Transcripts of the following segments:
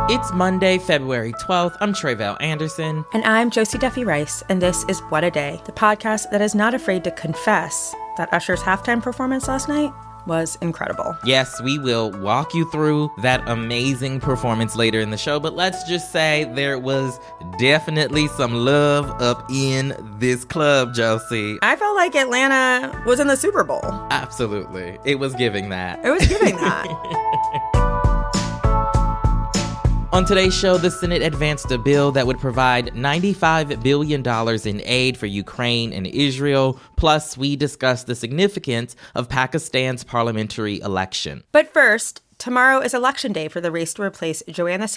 It's Monday, February 12th. I'm Tre'vell Anderson. And I'm Josie Duffy Rice, and this is What a Day, the podcast that is not afraid to confess that Usher's halftime performance last night was incredible. Yes, we will walk you through that amazing performance later in the show, but let's just say there was definitely some love up in this club, Josie. I felt like Atlanta was in the Super Bowl. Absolutely. It was giving that. It was giving that. On today's show, the Senate advanced a bill that would provide $95 billion in aid for Ukraine and Israel. Plus, we discuss the significance of Pakistan's parliamentary election. But first, tomorrow is Election Day for the race to replace George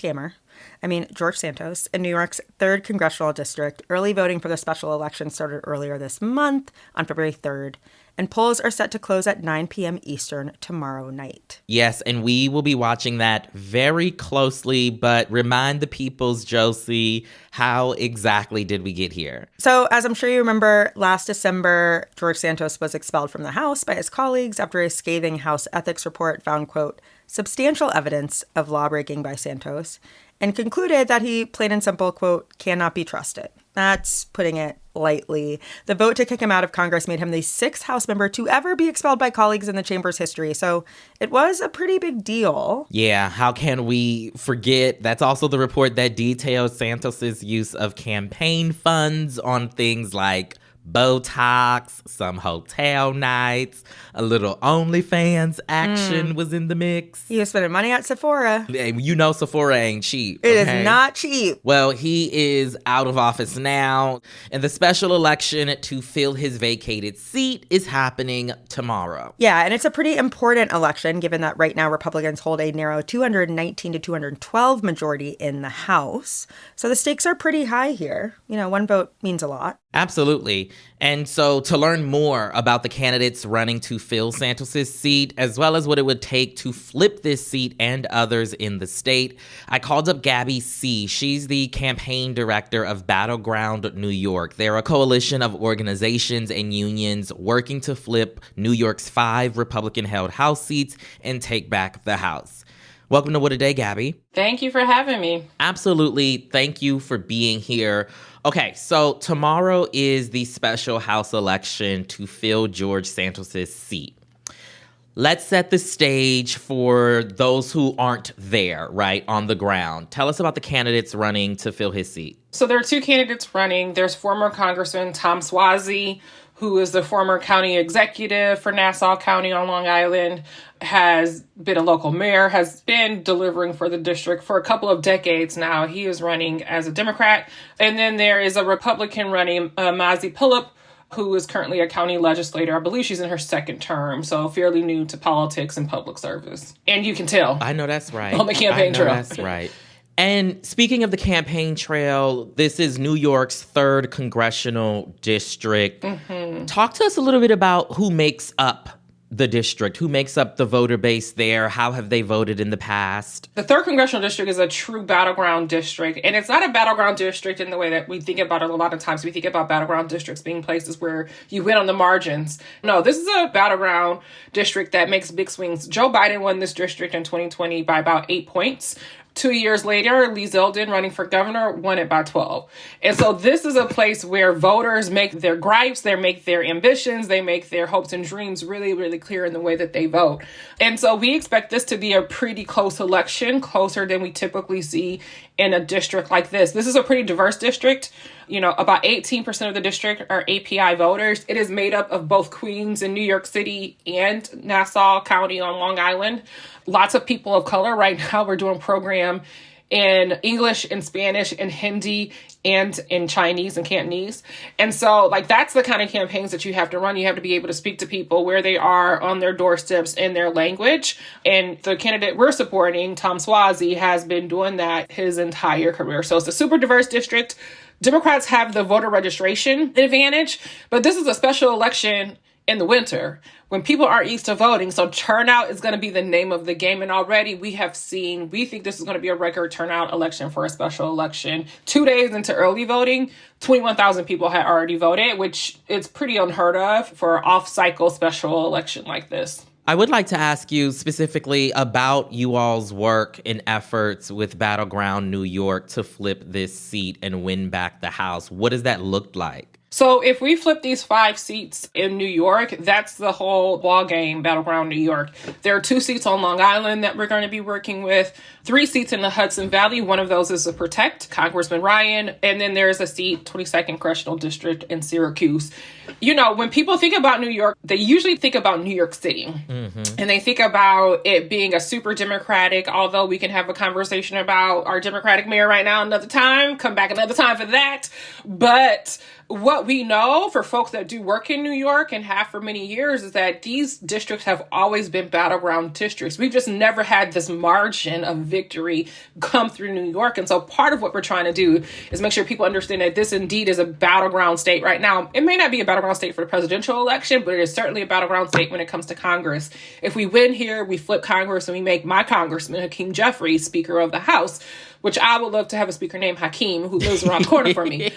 Santos, in New York's 3rd congressional district. Early voting for the special election started earlier this month on February 3rd. And polls are set to close at 9 p.m. Eastern tomorrow night. Yes, and we will be watching that very closely, but remind the peoples, Josie, how exactly did we get here? So, as I'm sure you remember, last December, George Santos was expelled from the House by his colleagues after a scathing House ethics report found, quote, substantial evidence of lawbreaking by Santos, and concluded that he, plain and simple, quote, cannot be trusted. That's putting it lightly. The vote to kick him out of Congress made him the 6th House member to ever be expelled by colleagues in the chamber's history. So it was a pretty big deal. Yeah, how can we forget? That's also the report that details Santos's use of campaign funds on things like Botox, some hotel nights, a little OnlyFans action was in the mix. He was spending money at Sephora. You know Sephora ain't cheap. It is not cheap. Well, he is out of office now, and the special election to fill his vacated seat is happening tomorrow. Yeah, and it's a pretty important election, given that right now Republicans hold a narrow 219 to 212 majority in the House. So the stakes are pretty high here. You know, one vote means a lot. Absolutely. And so to learn more about the candidates running to fill Santos's seat, as well as what it would take to flip this seat and others in the state, I called up Gabby Seay. She's the campaign director of Battleground New York. They're a coalition of organizations and unions working to flip New York's 5 Republican-held House seats and take back the House. Welcome to What a Day, Gabby. Thank you for having me. Absolutely. Thank you for being here. Okay, so tomorrow is the special House election to fill George Santos's seat. Let's set the stage for those who aren't there, right, on the ground. Tell us about the candidates running to fill his seat. So there are 2 candidates running. There's former Congressman Tom Suozzi, who is the former county executive for Nassau County on Long Island, has been a local mayor, has been delivering for the district for a couple of decades now. He is running as a Democrat. And then there is a Republican running, Mazi Pilip, who is currently a county legislator. I believe she's in her 2nd term, so fairly new to politics and public service. And you can tell. I know that's right. On the campaign trail. That's right. And speaking of the campaign trail, this is New York's 3rd congressional district. Mm-hmm. Talk to us a little bit about who makes up the district, who makes up the voter base there. How have they voted in the past? The 3rd congressional district is a true battleground district. And it's not a battleground district in the way that we think about it a lot of times. We think about battleground districts being places where you win on the margins. No, this is a battleground district that makes big swings. Joe Biden won this district in 2020 by about 8 points. 2 years later, Lee Zeldin, running for governor, won it by 12. And so this is a place where voters make their gripes, they make their ambitions, they make their hopes and dreams really, really clear in the way that they vote. And so we expect this to be a pretty close election, closer than we typically see in a district like this. This is a pretty diverse district. You know, about 18% of the district are API voters. It is made up of both Queens and New York City and Nassau County on Long Island. Lots of people of color. Right now, we're doing a program in English and Spanish and Hindi and in Chinese and Cantonese. And so, like, that's the kind of campaigns that you have to run. You have to be able to speak to people where they are on their doorsteps in their language. And the candidate we're supporting, Tom Suozzi, has been doing that his entire career. So it's a super diverse district. Democrats have the voter registration advantage, but this is a special election in the winter when people aren't used to voting. So turnout is going to be the name of the game. And already we think this is going to be a record turnout election for a special election. 2 days into early voting, 21,000 people had already voted, which is pretty unheard of for an off-cycle special election like this. I would like to ask you specifically about you all's work and efforts with Battleground New York to flip this seat and win back the House. What does that look like? So if we flip these 5 seats in New York, that's the whole ball game, Battleground New York. There are 2 seats on Long Island that we're going to be working with, 3 seats in the Hudson Valley. One of those is to protect Congressman Ryan. And then there's a seat, 22nd Congressional District in Syracuse. You know, when people think about New York, they usually think about New York City. Mm-hmm. And they think about it being a super Democratic, although we can have a conversation about our Democratic mayor right now another time, come back another time for that. But what we know for folks that do work in New York and have for many years is that these districts have always been battleground districts. We've just never had this margin of victory come through New York. And so part of what we're trying to do is make sure people understand that this indeed is a battleground state right now. It may not be a battleground state for the presidential election, but it is certainly a battleground state when it comes to Congress. If we win here, we flip Congress and we make my congressman, Hakeem Jeffries, Speaker of the House, which I would love to have a speaker named Hakeem who lives around the corner from me.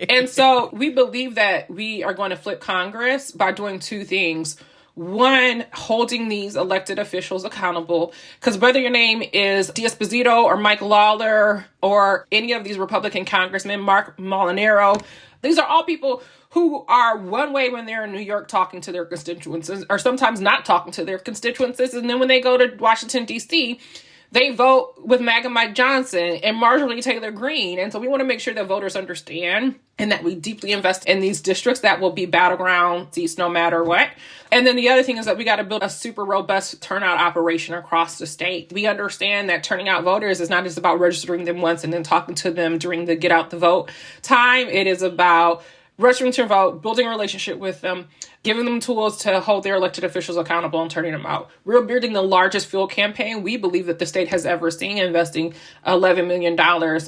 And so we believe that we are going to flip Congress by doing 2 things. One, holding these elected officials accountable, because whether your name is D'Esposito or Mike Lawler or any of these Republican congressmen, Mark Molinaro, these are all people who are one way when they're in New York talking to their constituents, or sometimes not talking to their constituents. And then when they go to Washington, D.C., they vote with MAGA Mike Johnson and Marjorie Taylor Greene. And so we want to make sure that voters understand and that we deeply invest in these districts that will be battleground seats no matter what. And then the other thing is that we got to build a super robust turnout operation across the state. We understand that turning out voters is not just about registering them once and then talking to them during the get out the vote time. It is about registering to vote, building a relationship with them, giving them tools to hold their elected officials accountable and turning them out. We're building the largest field campaign we believe that the state has ever seen, investing $11 million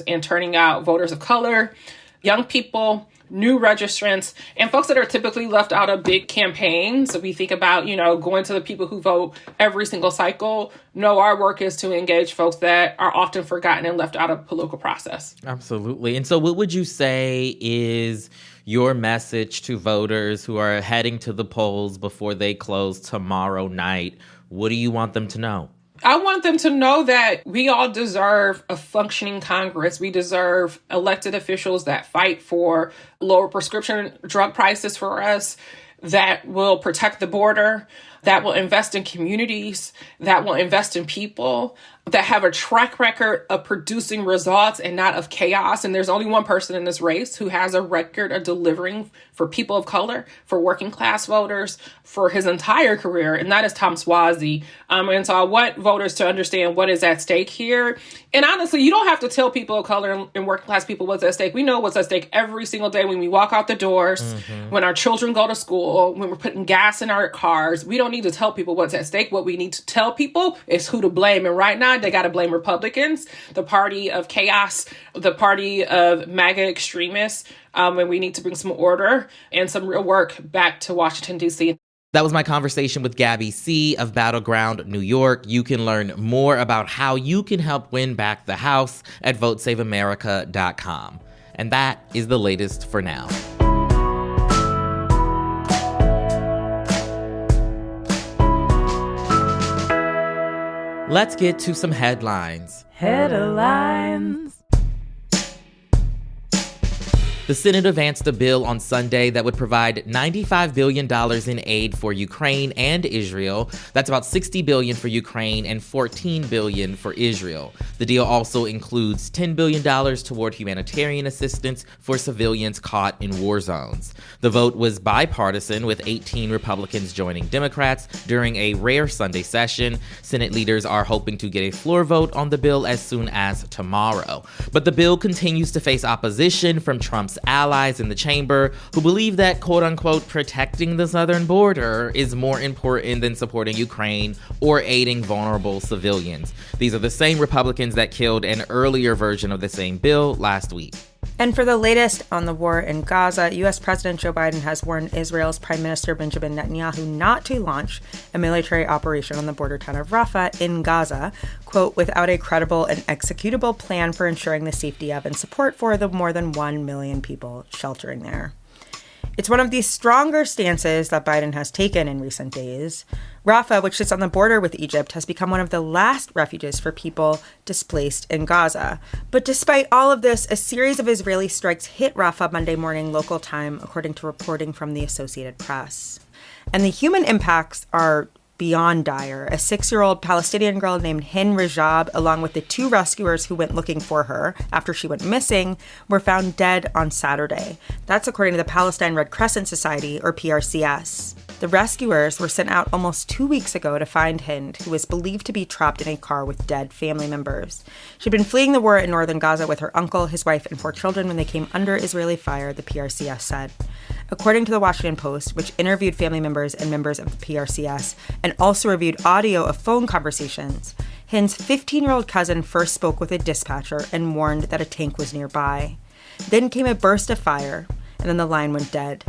in turning out voters of color, young people, new registrants, and folks that are typically left out of big campaigns. So we think about, going to the people who vote every single cycle. No, our work is to engage folks that are often forgotten and left out of the political process. Absolutely. And so what would you say is your message to voters who are heading to the polls before they close tomorrow night? What do you want them to know? I want them to know that we all deserve a functioning Congress. We deserve elected officials that fight for lower prescription drug prices for us, that will protect the border, that will invest in communities, that will invest in people, that have a track record of producing results and not of chaos. And there's only one person in this race who has a record of delivering for people of color, for working class voters, for his entire career, and that is Tom Suozzi. And so I want voters to understand what is at stake here. And honestly, you don't have to tell people of color and working class people what's at stake. We know what's at stake every single day when we walk out the doors, when our children go to school, when we're putting gas in our cars. We don't need to tell people what's at stake. What we need to tell people is who to blame. And right now, they got to blame Republicans, the party of chaos, the party of MAGA extremists. And we need to bring some order and some real work back to Washington, D.C. That was my conversation with Gabby Seay of Battleground New York. You can learn more about how you can help win back the House at votesaveamerica.com. And that is the latest for now. Let's get to some headlines. Headlines. The Senate advanced a bill on Sunday that would provide $95 billion in aid for Ukraine and Israel. That's about $60 billion for Ukraine and $14 billion for Israel. The deal also includes $10 billion toward humanitarian assistance for civilians caught in war zones. The vote was bipartisan, with 18 Republicans joining Democrats during a rare Sunday session. Senate leaders are hoping to get a floor vote on the bill as soon as tomorrow. But the bill continues to face opposition from Trump's allies in the chamber, who believe that, quote-unquote, protecting the southern border is more important than supporting Ukraine or aiding vulnerable civilians. These are the same Republicans that killed an earlier version of the same bill last week. And for the latest on the war in Gaza, U.S. President Joe Biden has warned Israel's Prime Minister Benjamin Netanyahu not to launch a military operation on the border town of Rafah in Gaza, quote, without a credible and executable plan for ensuring the safety of and support for the more than 1 million people sheltering there. It's one of the stronger stances that Biden has taken in recent days. Rafah, which sits on the border with Egypt, has become one of the last refuges for people displaced in Gaza. But despite all of this, a series of Israeli strikes hit Rafah Monday morning local time, according to reporting from the Associated Press. And the human impacts are beyond dire. A 6-year-old Palestinian girl named Hind Rajab, along with the 2 rescuers who went looking for her after she went missing, were found dead on Saturday. That's according to the Palestine Red Crescent Society, or PRCS. The rescuers were sent out almost 2 weeks ago to find Hind, who was believed to be trapped in a car with dead family members. She'd been fleeing the war in northern Gaza with her uncle, his wife, and 4 children when they came under Israeli fire, the PRCS said. According to the Washington Post, which interviewed family members and members of the PRCS and also reviewed audio of phone conversations, Hind's 15-year-old cousin first spoke with a dispatcher and warned that a tank was nearby. Then came a burst of fire, and then the line went dead.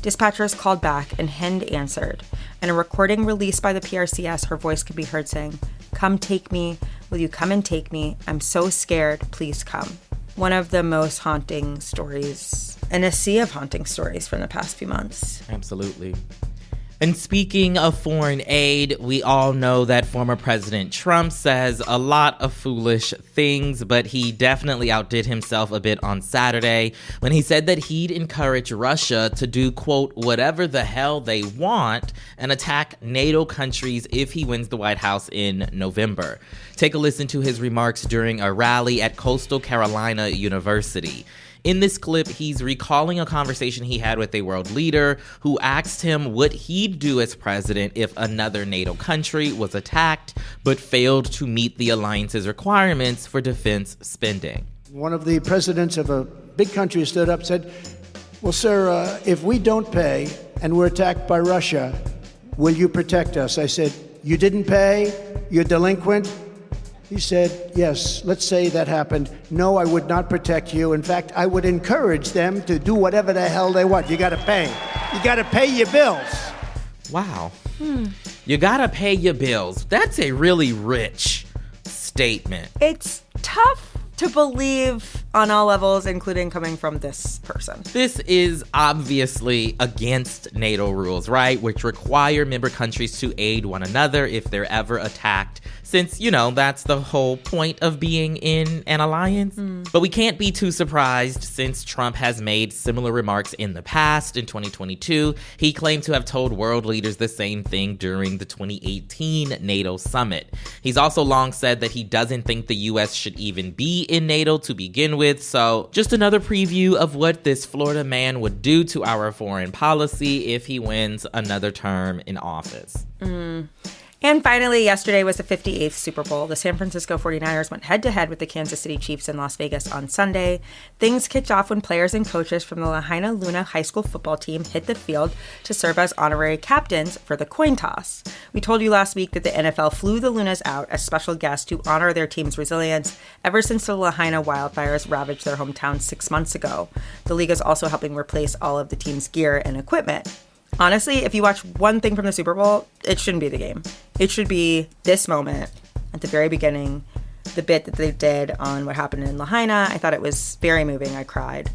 Dispatchers called back, and Hind answered. In a recording released by the PRCS, her voice could be heard saying, "Come take me. Will you come and take me? I'm so scared. Please come." One of the most haunting stories, and a sea of haunting stories from the past few months. Absolutely. And speaking of foreign aid, we all know that former President Trump says a lot of foolish things, but he definitely outdid himself a bit on Saturday when he said that he'd encourage Russia to do, quote, whatever the hell they want and attack NATO countries if he wins the White House in November. Take a listen to his remarks during a rally at Coastal Carolina University. In this clip, he's recalling a conversation he had with a world leader who asked him what he'd do as president if another NATO country was attacked, but failed to meet the alliance's requirements for defense spending. One of the presidents of a big country stood up and said, well, sir, if we don't pay and we're attacked by Russia, will you protect us? I said, you didn't pay? You're delinquent? He said, yes, let's say that happened. No, I would not protect you. In fact, I would encourage them to do whatever the hell they want. You got to pay. You got to pay your bills. Wow. You got to pay your bills. That's a really rich statement. It's tough to believe on all levels, including coming from this person. This is obviously against NATO rules, right? Which require member countries to aid one another if they're ever attacked. Since, you know, that's the whole point of being in an alliance. But we can't be too surprised since Trump has made similar remarks in the past. In 2022, he claimed to have told world leaders the same thing during the 2018 NATO summit. He's also long said that he doesn't think the U.S. should even be in NATO to begin with. So just another preview of what this Florida man would do to our foreign policy if he wins another term in office. And finally, yesterday was the 58th Super Bowl. The San Francisco 49ers went head-to-head with the Kansas City Chiefs in Las Vegas on Sunday. Things kicked off when players and coaches from the Lahaina Luna High School football team hit the field to serve as honorary captains for the coin toss. We told you last week that the NFL flew the Lunas out as special guests to honor their team's resilience ever since the Lahaina wildfires ravaged their hometown 6 months ago. The league is also helping replace all of the team's gear and equipment. Honestly, if you watch one thing from the Super Bowl, it shouldn't be the game. It should be this moment at the very beginning, the bit that they did on what happened in Lahaina. I thought it was very moving. I cried.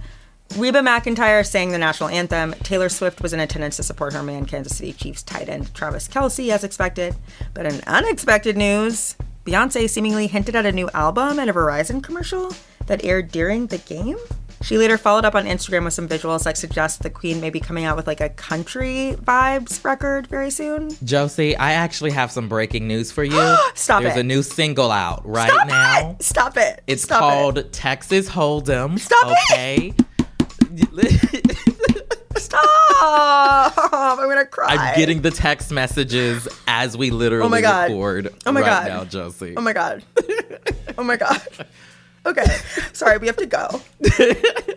Reba McEntire sang the national anthem. Taylor Swift was in attendance to support her man, Kansas City Chiefs tight end Travis Kelce, as expected. But in unexpected news, Beyonce seemingly hinted at a new album at a Verizon commercial that aired during the game. She later followed up on Instagram with some visuals that suggest the Queen may be coming out with like a country vibes record very soon. Josie, I actually have some breaking news for you. Stop There's it. a new single out right Stop now. It. Stop it. It's Stop called it. Texas Hold'em. Stop okay? Stop. I'm going to cry. I'm getting the text messages as we literally record right now, Josie. Oh my God. Oh my God. Okay. Sorry, we have to go.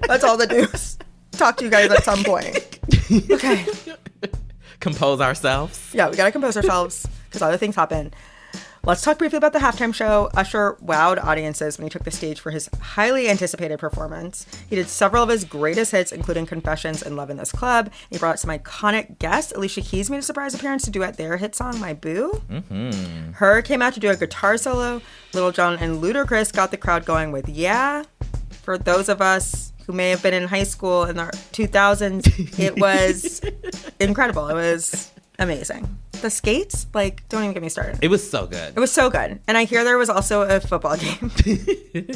That's all the news. Talk to you guys at some point. Okay. Compose ourselves. Yeah, we got to compose ourselves because other things happen. Let's talk briefly about the halftime show. Usher wowed audiences when he took the stage for his highly anticipated performance. He did several of his greatest hits, including Confessions and Love in This Club. He brought some iconic guests. Alicia Keys made a surprise appearance to duet their hit song, My Boo. Her came out to do a guitar solo. Lil Jon and Ludacris got the crowd going with Yeah. For those of us who may have been in high school in the 2000s. It was incredible. It was amazing. The skates, like, don't even get me started. It was so good. It was so good. And I hear there was also a football game.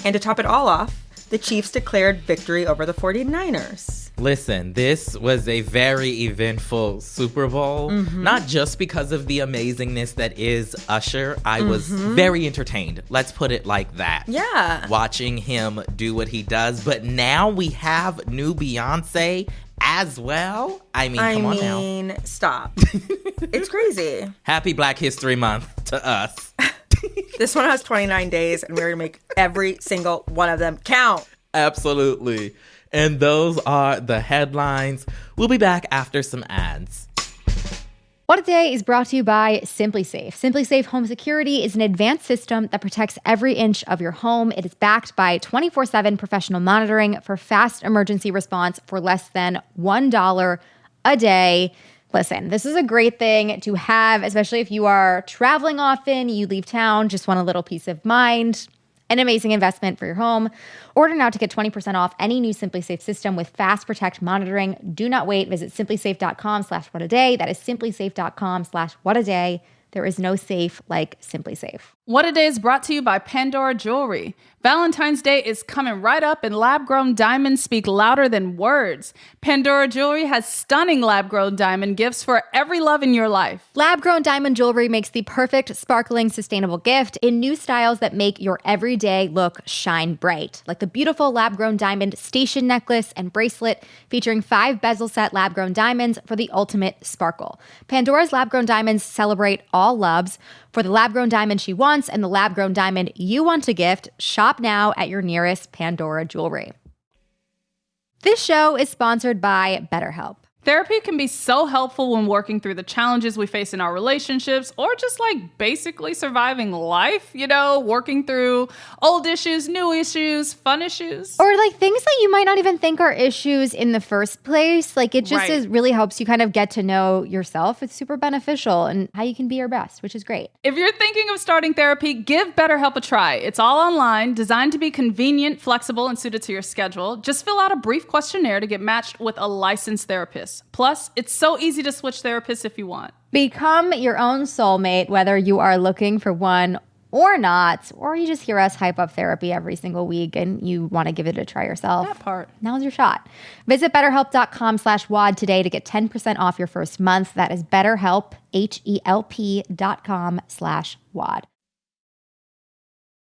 And to top it all off, the Chiefs declared victory over the 49ers. Listen, this was a very eventful Super Bowl, not just because of the amazingness that is Usher. I was very entertained. Let's put it like that. Yeah. Watching him do what he does. But now we have new Beyonce as well. I mean, come on now. Stop. It's crazy. Happy Black History Month to us. This one has 29 days, and we're going to make every single one of them count. Absolutely. And those are the headlines. We'll be back after some ads. What a Day is brought to you by Simply Safe. Simply Safe Home Security is an advanced system that protects every inch of your home. It is backed by 24/7 professional monitoring for fast emergency response for less than $1 a day. Listen, this is a great thing to have, especially if you are traveling often, you leave town, just want a little peace of mind. An amazing investment for your home. Order now to get 20% off any new Simply Safe system with Fast Protect monitoring. Do not wait. Visit simplysafe.com/whataday. That is simplysafe.com/whataday. There is no safe like Simply Safe. What a Day is brought to you by Pandora Jewelry. Valentine's Day is coming right up, and lab-grown diamonds speak louder than words. Pandora Jewelry has stunning lab-grown diamond gifts for every love in your life. Lab-grown diamond jewelry makes the perfect, sparkling, sustainable gift in new styles that make your everyday look shine bright. Like the beautiful lab-grown diamond station necklace and bracelet featuring 5 bezel-set lab-grown diamonds for the ultimate sparkle. Pandora's lab-grown diamonds celebrate all loves. For the lab-grown diamond she wants and the lab-grown diamond you want to gift, shop now at your nearest Pandora Jewelry. This show is sponsored by BetterHelp. Therapy can be so helpful when working through the challenges we face in our relationships or just like basically surviving life, you know, working through old issues, new issues, fun issues. Or like things that you might not even think are issues in the first place. Like it just really helps you kind of get to know yourself. It's super beneficial and how you can be your best, which is great. If you're thinking of starting therapy, give BetterHelp a try. It's all online, designed to be convenient, flexible, and suited to your schedule. Just fill out a brief questionnaire to get matched with a licensed therapist. Plus, it's so easy to switch therapists if you want. Become your own soulmate, whether you are looking for one or not, or you just hear us hype up therapy every single week and you want to give it a try yourself. That part. Now's your shot. Visit BetterHelp.com/WAD today to get 10% off your first month. That is BetterHelp, HELP.com/WAD.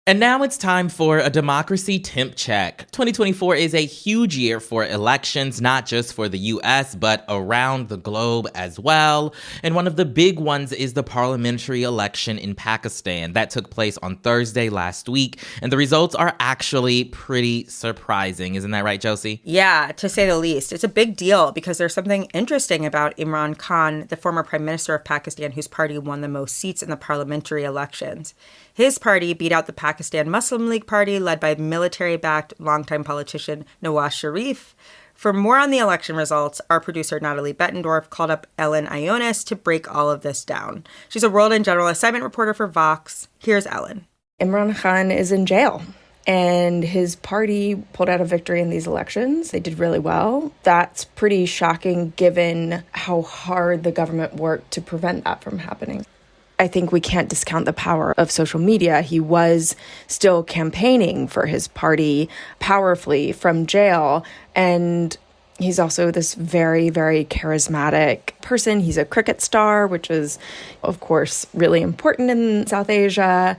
And now it's time for a democracy temp check. 2024 is a huge year for elections, not just for the US, but around the globe as well. And one of the big ones is the parliamentary election in Pakistan that took place on Thursday last week. And the results are actually pretty surprising. Isn't that right, Josie? Yeah, to say the least. It's a big deal because there's something interesting about Imran Khan, the former prime minister of Pakistan, whose party won the most seats in the parliamentary elections. His party beat out the Pakistan Muslim League Party, led by military-backed longtime politician Nawaz Sharif. For more on the election results, our producer Natalie Bettendorf called up Ellen Ioanes to break all of this down. She's a world and general assignment reporter for Vox. Here's Ellen. Imran Khan is in jail, and his party pulled out a victory in these elections. They did really well. That's pretty shocking given how hard the government worked to prevent that from happening. I think we can't discount the power of social media. He was still campaigning for his party powerfully from jail. And he's also this very, very charismatic person. He's a cricket star, which is, of course, really important in South Asia.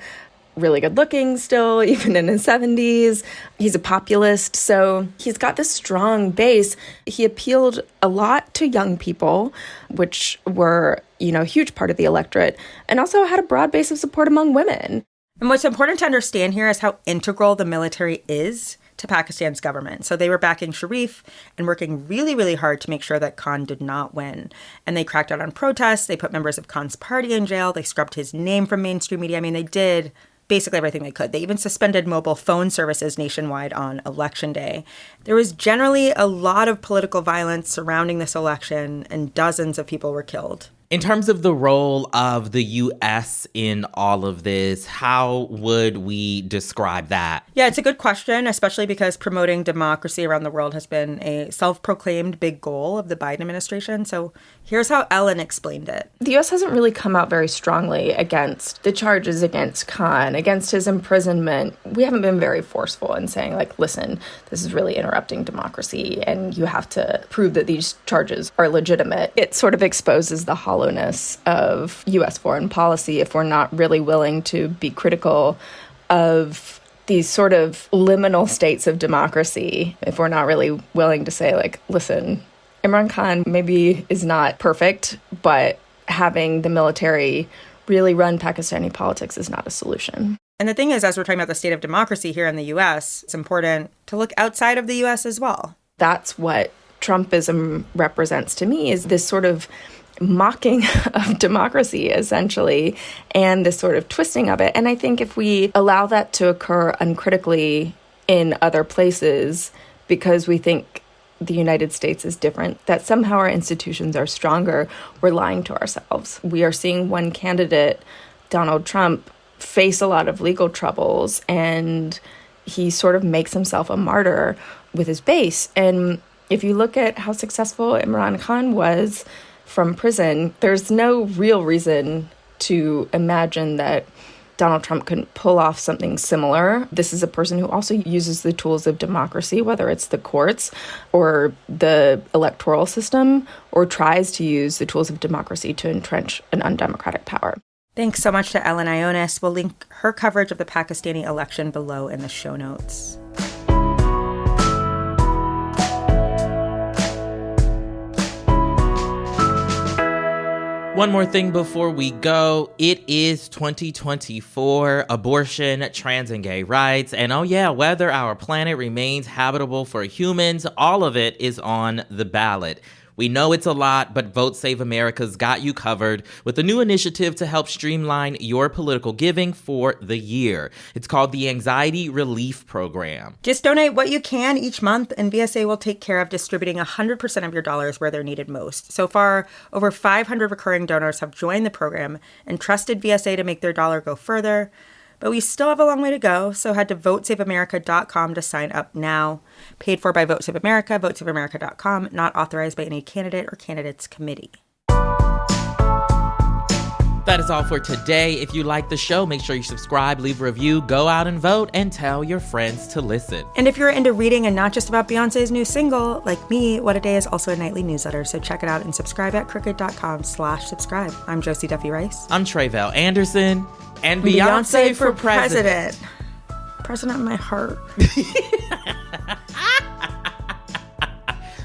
Really good looking still, even in his 70s. He's a populist, so he's got this strong base. He appealed a lot to young people, which were, a huge part of the electorate, and also had a broad base of support among women. And what's important to understand here is how integral the military is to Pakistan's government. So they were backing Sharif and working really, really hard to make sure that Khan did not win. And they cracked out on protests. They put members of Khan's party in jail. They scrubbed his name from mainstream media. I mean, they did basically everything they could. They even suspended mobile phone services nationwide on Election Day. There was generally a lot of political violence surrounding this election, and dozens of people were killed. In terms of the role of the U.S. in all of this, how would we describe that? Yeah, it's a good question, especially because promoting democracy around the world has been a self-proclaimed big goal of the Biden administration. So here's how Ellen explained it. The U.S. hasn't really come out very strongly against the charges against Khan, against his imprisonment. We haven't been very forceful in saying, like, listen, this is really interrupting democracy and you have to prove that these charges are legitimate. It sort of exposes the hollowness of U.S. foreign policy if we're not really willing to be critical of these sort of liminal states of democracy, if we're not really willing to say, like, listen, Imran Khan maybe is not perfect, but having the military really run Pakistani politics is not a solution. And the thing is, as we're talking about the state of democracy here in the U.S., it's important to look outside of the U.S. as well. That's what Trumpism represents to me, is this sort of mocking of democracy, essentially, and this sort of twisting of it. And I think if we allow that to occur uncritically in other places because we think the United States is different, that somehow our institutions are stronger, we're lying to ourselves. We are seeing one candidate, Donald Trump, face a lot of legal troubles, and he sort of makes himself a martyr with his base. And if you look at how successful Imran Khan was from prison, there's no real reason to imagine that Donald Trump couldn't pull off something similar. This is a person who also uses the tools of democracy, whether it's the courts or the electoral system, or tries to use the tools of democracy to entrench an undemocratic power. Thanks so much to Ellen Ioanes. We'll link her coverage of the Pakistani election below in the show notes. One more thing before we go. It is 2024, abortion, trans and gay rights, and oh yeah, whether our planet remains habitable for humans, all of it is on the ballot. We know it's a lot, but Vote Save America's got you covered with a new initiative to help streamline your political giving for the year. It's called the Anxiety Relief Program. Just donate what you can each month, and VSA will take care of distributing 100% of your dollars where they're needed most. So far, over 500 recurring donors have joined the program and trusted VSA to make their dollar go further. But we still have a long way to go, so head to votesaveamerica.com to sign up now. Paid for by Vote Save America, votesaveamerica.com, not authorized by any candidate or candidates committee. That is all for today. If you like the show, make sure you subscribe, leave a review, go out and vote, and tell your friends to listen. And if you're into reading and not just about Beyonce's new single, like me, What a Day is also a nightly newsletter, so check it out and subscribe at crooked.com/subscribe. I'm Josie Duffy Rice. I'm Tre'vell Anderson. And Beyonce for president. President in my heart.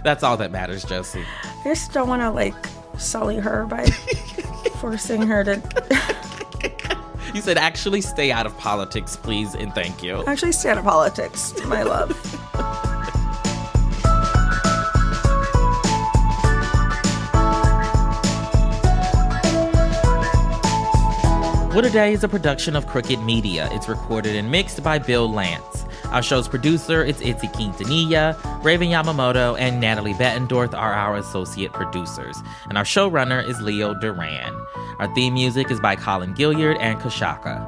That's all that matters, Josie. I just don't want to, sully her by forcing her to... You said, actually stay out of politics, please, and thank you. Actually stay out of politics, my love. What a Day is a production of Crooked Media. It's recorded and mixed by Bill Lance. Our show's producer is Itzy Quintanilla. Raven Yamamoto and Natalie Bettendorf are our associate producers. And our showrunner is Leo Duran. Our theme music is by Colin Gilliard and Kashaka.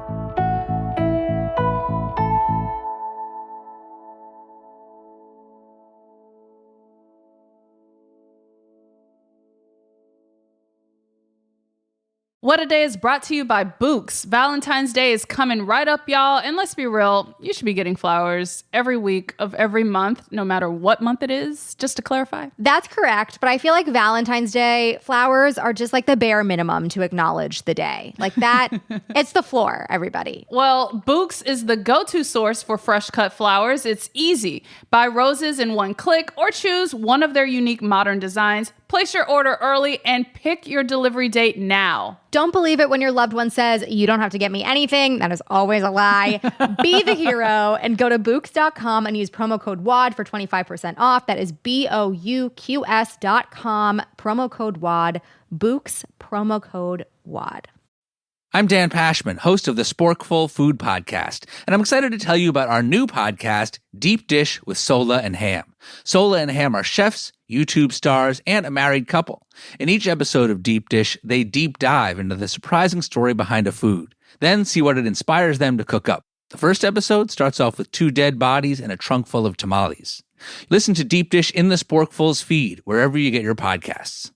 What a Day is brought to you by Books. Valentine's Day is coming right up, y'all. And let's be real, you should be getting flowers every week of every month, no matter what month it is, just to clarify. That's correct, but I feel like Valentine's Day flowers are just like the bare minimum to acknowledge the day. Like that, it's the floor, everybody. Well, Books is the go-to source for fresh cut flowers. It's easy. Buy roses in one click or choose one of their unique modern designs. Place your order early and pick your delivery date now. Don't believe it when your loved one says, you don't have to get me anything. That is always a lie. Be the hero and go to Books.com and use promo code WAD for 25% off. That is BOUQS.com, promo code WAD, Books, promo code WAD. I'm Dan Pashman, host of the Sporkful Food Podcast, and I'm excited to tell you about our new podcast, Deep Dish with Sola and Ham. Sola and Ham are chefs, YouTube stars, and a married couple. In each episode of Deep Dish, they deep dive into the surprising story behind a food, then see what it inspires them to cook up. The first episode starts off with 2 dead bodies and a trunk full of tamales. Listen to Deep Dish in the Sporkfuls feed, wherever you get your podcasts.